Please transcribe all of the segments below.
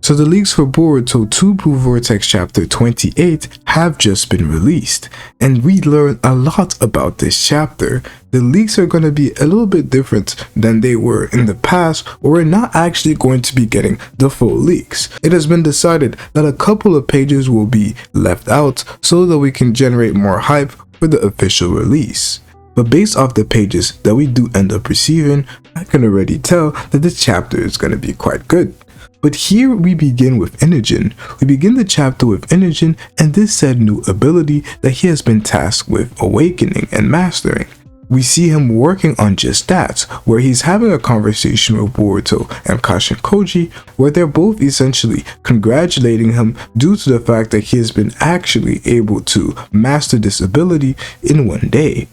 So the leaks for Boruto 2 Blue Vortex Chapter 28 have just been released, and we learned a lot about this chapter. The leaks are going to be a little bit different than they were in the past, where we're not actually going to be getting the full leaks. It has been decided that a couple of pages will be left out so that we can generate more hype for the official release. But based off the pages that we do end up receiving, I can already tell that this chapter is going to be quite good. But here we begin with Inogen. We begin the chapter with Inogen and this said new ability that he has been tasked with awakening and mastering. We see him working on just that, where he's having a conversation with Boruto and Kashin Koji, where they're both essentially congratulating him due to the fact that he has been actually able to master this ability in one day.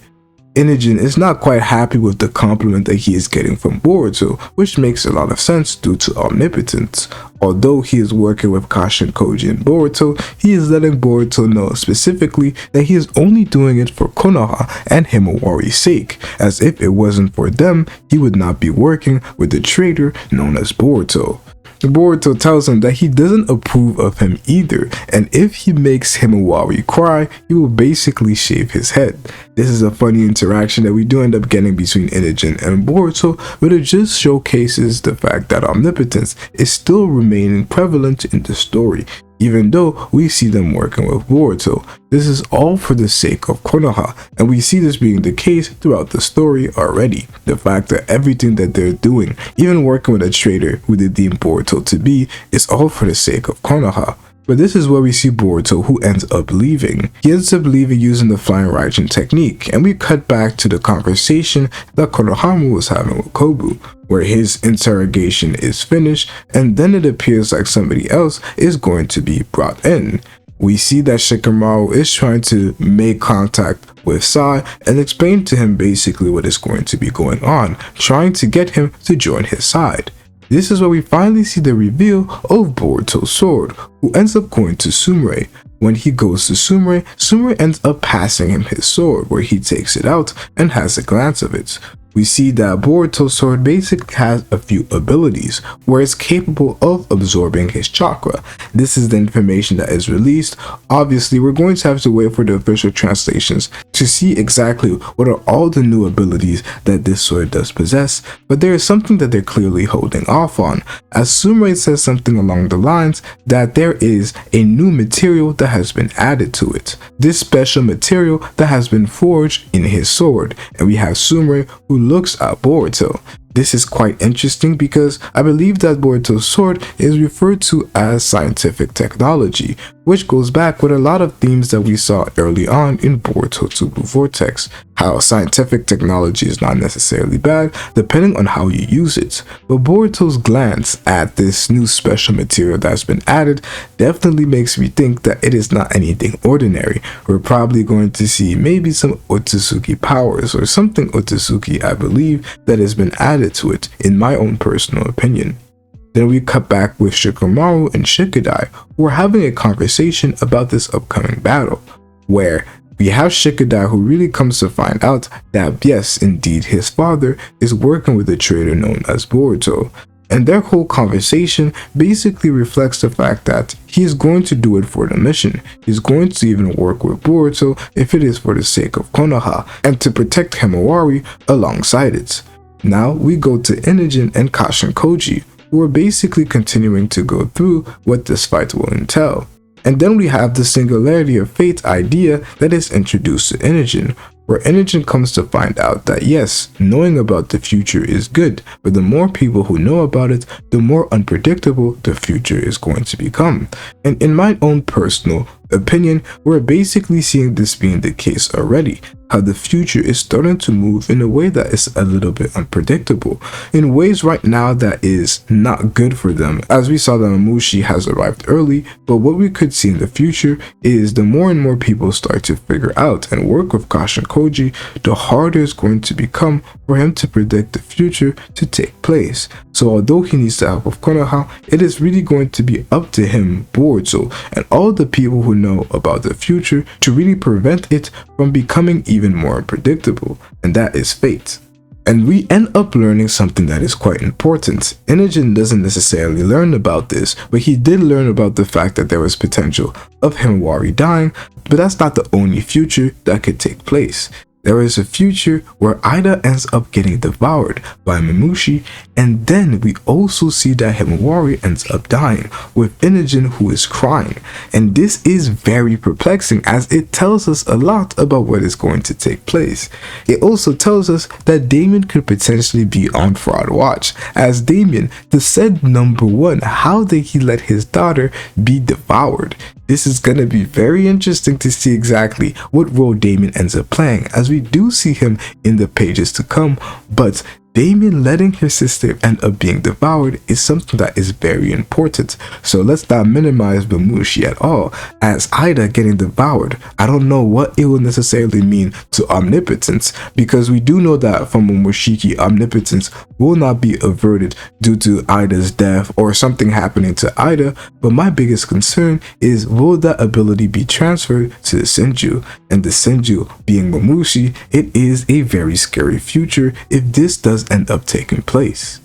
Inogen is not quite happy with the compliment that he is getting from Boruto, which makes a lot of sense due to omnipotence. Although he is working with Kashin Koji and Boruto, he is letting Boruto know specifically that he is only doing it for Konoha and Himawari's sake, as if it wasn't for them, he would not be working with the traitor known as Boruto. Boruto tells him that he doesn't approve of him either, and if he makes Himawari cry, he will basically shave his head. This is a funny interaction that we do end up getting between Inogen and Boruto, but it just showcases the fact that omnipotence is still remaining prevalent in the story, even though we see them working with Boruto. This is all for the sake of Konoha, and we see this being the case throughout the story already. The fact that everything that they're doing, even working with a traitor who they deem Boruto to be, is all for the sake of Konoha. But this is where we see Boruto, who ends up leaving. He ends up leaving using the Flying Raijin technique, and we cut back to the conversation that Konohama was having with Kobu, where his interrogation is finished, and then it appears like somebody else is going to be brought in. We see that Shikamaru is trying to make contact with Sai and explain to him basically what is going to be going on, trying to get him to join his side. This is where we finally see the reveal of Boruto's sword, who ends up going to Sumire. When he goes to Sumire, Sumire ends up passing him his sword, where he takes it out and has a glance of it. We see that Boruto's sword basically has a few abilities, where it's capable of absorbing his chakra. This is the information that is released. Obviously, we're going to have to wait for the official translations to see exactly what are all the new abilities that this sword does possess, but there is something that they're clearly holding off on, as Sumire says something along the lines that there is a new material that has been added to it. This special material that has been forged in his sword, and we have Sumire who looks at Boruto. This is quite interesting because I believe that Boruto's sword is referred to as scientific technology, which goes back with a lot of themes that we saw early on in Boruto 2 Blue Vortex. How scientific technology is not necessarily bad depending on how you use it, but Boruto's glance at this new special material that's been added definitely makes me think that it is not anything ordinary. We're probably going to see maybe some Otsutsuki powers or something Otsutsuki, I believe, that has been added to it, in my own personal opinion. Then we cut back with Shikamaru and Shikadai, who are having a conversation about this upcoming battle, where we have Shikadai who really comes to find out that yes, indeed, his father is working with a traitor known as Boruto. And their whole conversation basically reflects the fact that he is going to do it for the mission. He's going to even work with Boruto if it is for the sake of Konoha, and to protect Himawari alongside it. Now we go to Inogen and Kashin Koji, who are basically continuing to go through what this fight will entail. And then we have the Singularity of Fate idea that is introduced to Inogen, where Inogen comes to find out that yes, knowing about the future is good, but the more people who know about it, the more unpredictable the future is going to become. And in my own personal opinion, we're basically seeing this being the case already, how the future is starting to move in a way that is a little bit unpredictable, in ways right now that is not good for them, as we saw that Mamushi has arrived early, but what we could see in the future is the more and more people start to figure out and work with Kashin Koji, the harder it's going to become for him to predict the future to take place. So although he needs the help of Konoha, it is really going to be up to him, Boruto, and all the people who know about the future to really prevent it from becoming even more unpredictable, and that is fate. And we end up learning something that is quite important. Inogen doesn't necessarily learn about this, but he did learn about the fact that there was potential of Himawari dying, but that's not the only future that could take place. There is a future where Eida ends up getting devoured by Mamushi, and then we also see that Himawari ends up dying, with Inogen who is crying. And this is very perplexing as it tells us a lot about what is going to take place. It also tells us that Damien could potentially be on fraud watch, as Damien, the said number one, how did he let his daughter be devoured? This is going to be very interesting to see exactly what role Damien ends up playing, as we do see him in the pages to come, but Damien letting his sister end up being devoured is something that is very important. So let's not minimize Mamushi at all, as Eida getting devoured, I don't know what it will necessarily mean to omnipotence, because we do know that from Momoshiki, omnipotence will not be averted due to Eida's death or something happening to Eida, but my biggest concern is, will that ability be transferred to the Senju? And the Senju being Mamushi, it is a very scary future if this does end up taking place.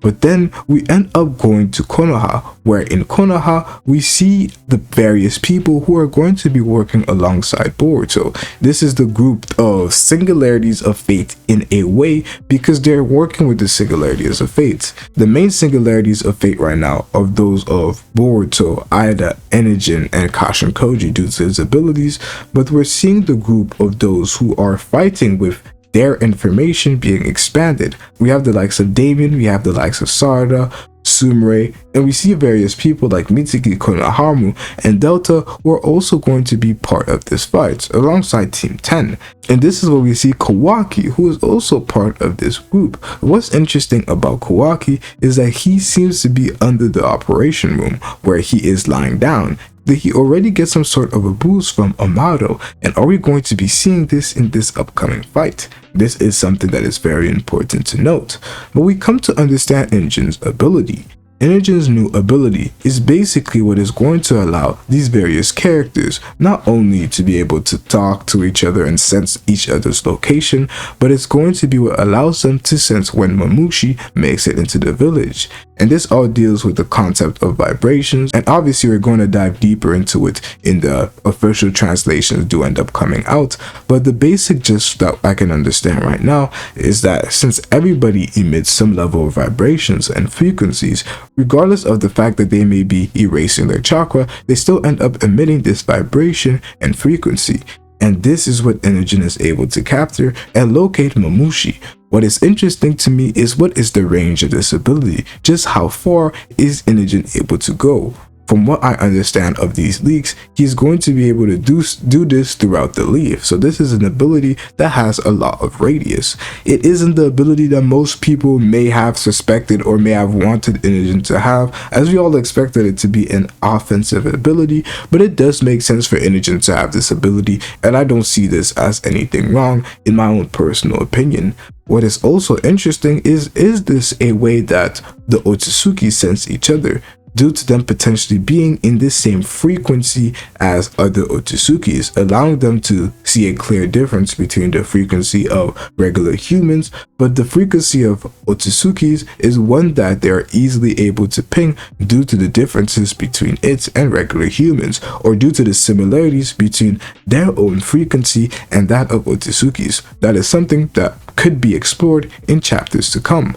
But then we end up going to Konoha, where in Konoha we see the various people who are going to be working alongside Boruto. This is the group of singularities of fate in a way, because they're working with the singularities of fate. The main singularities of fate right now are those of Boruto, Eida, Inogen, and Kashin Koji due to his abilities, but we're seeing the group of those who are fighting with their information being expanded. We have the likes of Damien, we have the likes of Sarada, Sumire, and we see various people like Mitsuki, Konohamaru, and Delta who are also going to be part of this fight alongside Team 10. And this is where we see Kawaki, who is also part of this group. What's interesting about Kawaki is that he seems to be under the operation room where he is lying down. Did he already get some sort of a boost from Amado, and are we going to be seeing this in this upcoming fight? This is something that is very important to note. But we come to understand Inogen's ability. Inogen's new ability is basically what is going to allow these various characters not only to be able to talk to each other and sense each other's location, but it's going to be what allows them to sense when Mamushi makes it into the village. And this all deals with the concept of vibrations, and obviously we're going to dive deeper into it in the official translations do end up coming out, but the basic gist that I can understand right now is that since everybody emits some level of vibrations and frequencies, regardless of the fact that they may be erasing their chakra, they still end up emitting this vibration and frequency. And this is what Inogen is able to capture and locate Mamushi. What is interesting to me is what is the range of this ability? Just how far is Inogen able to go? From what I understand of these leaks, he's going to be able to do this throughout the leaf. So this is an ability that has a lot of radius. It isn't the ability that most people may have suspected or may have wanted Inogen to have, as we all expected it to be an offensive ability, but it does make sense for Inogen to have this ability, and I don't see this as anything wrong in my own personal opinion. What is also interesting is this a way that the Otsutsuki sense each other, due to them potentially being in the same frequency as other Otsutsukis, allowing them to see a clear difference between the frequency of regular humans, but the frequency of Otsutsukis is one that they are easily able to ping due to the differences between it and regular humans, or due to the similarities between their own frequency and that of Otsutsuki's. That is something that could be explored in chapters to come.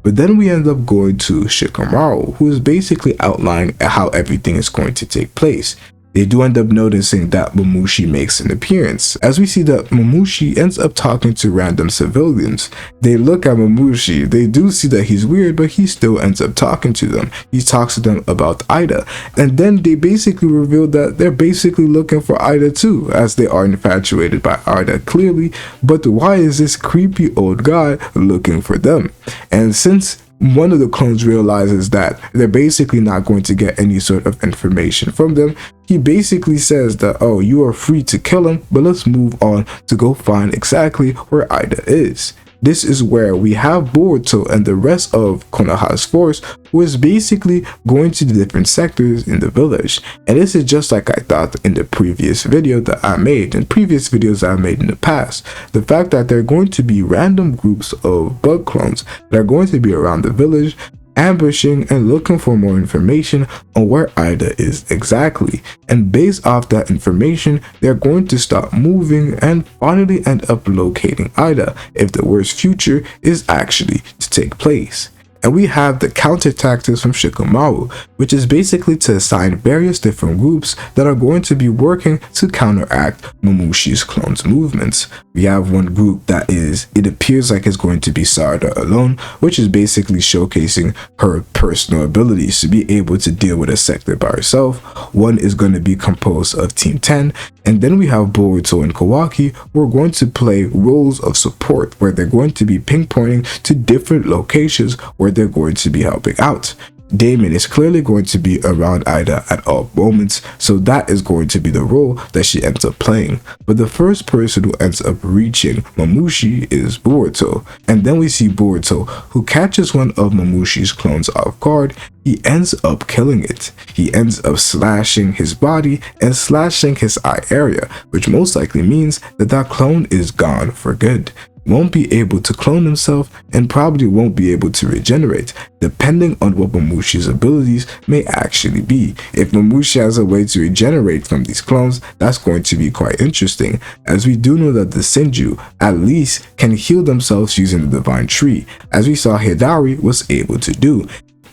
But then we end up going to Shikamaru, who is basically outlining how everything is going to take place. They do end up noticing that Mamushi makes an appearance, as we see that Mamushi ends up talking to random civilians. They look at Mamushi, they do see that he's weird, but he still ends up talking to them. He talks to them about Eida, and then they basically reveal that they're basically looking for Eida too, as they are infatuated by Eida clearly, but why is this creepy old guy looking for them? And since one of the clones realizes that they're basically not going to get any sort of information from them, he basically says that, oh, you are free to kill him, but let's move on to go find exactly where Eida is. this is where we have Boruto and the rest of Konoha's force, who is basically going to the different sectors in the village. And this is just like I thought in the previous video that I made, and previous videos I made in the past. The fact that there are going to be random groups of bug clones that are going to be around the village, ambushing and looking for more information on where Eida is exactly. And based off that information, they're going to start moving and finally end up locating Eida if the worst future is actually to take place. And we have the counter tactics from Shikamaru, which is basically to assign various different groups that are going to be working to counteract Momoshi's clone's movements. We have one group that it appears like it's going to be Sarada alone, which is basically showcasing her personal abilities to be able to deal with a sector by herself. One is going to be composed of Team 10, and then we have Boruto and Kawaki, who are going to play roles of support, where they're going to be pinpointing to different locations where they're going to be helping out. Damon is clearly going to be around Eida at all moments, so that is going to be the role that she ends up playing. But the first person who ends up reaching Momoshi is Boruto, and then we see Boruto, who catches one of Momoshi's clones off guard. He ends up killing it. He ends up slashing his body and slashing his eye area, which most likely means that that clone is gone for good. Won't be able to clone himself and probably won't be able to regenerate, depending on what Momoshi's abilities may actually be. If Momoshi has a way to regenerate from these clones, that's going to be quite interesting, as we do know that the Senju at least can heal themselves using the divine tree, as we saw Hidari was able to do,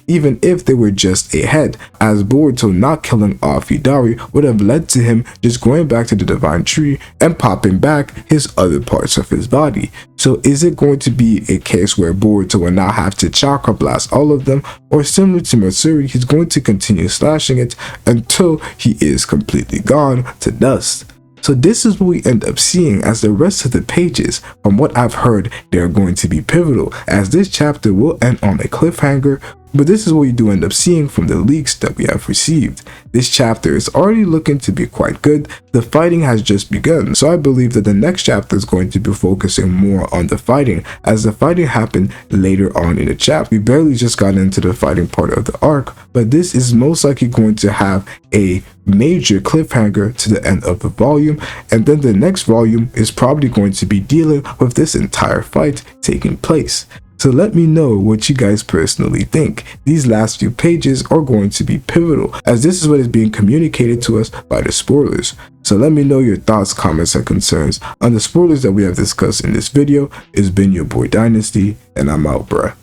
even if they were just a head, as Boruto not killing off Hidari would have led to him just going back to the divine tree and popping back his other parts of his body. So is it going to be a case where Boruto will now have to chakra blast all of them, or similar to Matsuri, he's going to continue slashing it until he is completely gone to dust? So this is what we end up seeing, as the rest of the pages, from what I've heard, they're going to be pivotal, as this chapter will end on a cliffhanger. But this is what you do end up seeing from the leaks that we have received. This chapter is already looking to be quite good. The fighting has just begun, so I believe that the next chapter is going to be focusing more on the fighting, as the fighting happened later on in the chapter. We barely just got into the fighting part of the arc, but this is most likely going to have a major cliffhanger to the end of the volume, and then the next volume is probably going to be dealing with this entire fight taking place. So let me know what you guys personally think. These last few pages are going to be pivotal, as this is what is being communicated to us by the spoilers. So let me know your thoughts, comments, and concerns on the spoilers that we have discussed in this video. It's been your boy Dynasty, and I'm out, bruh.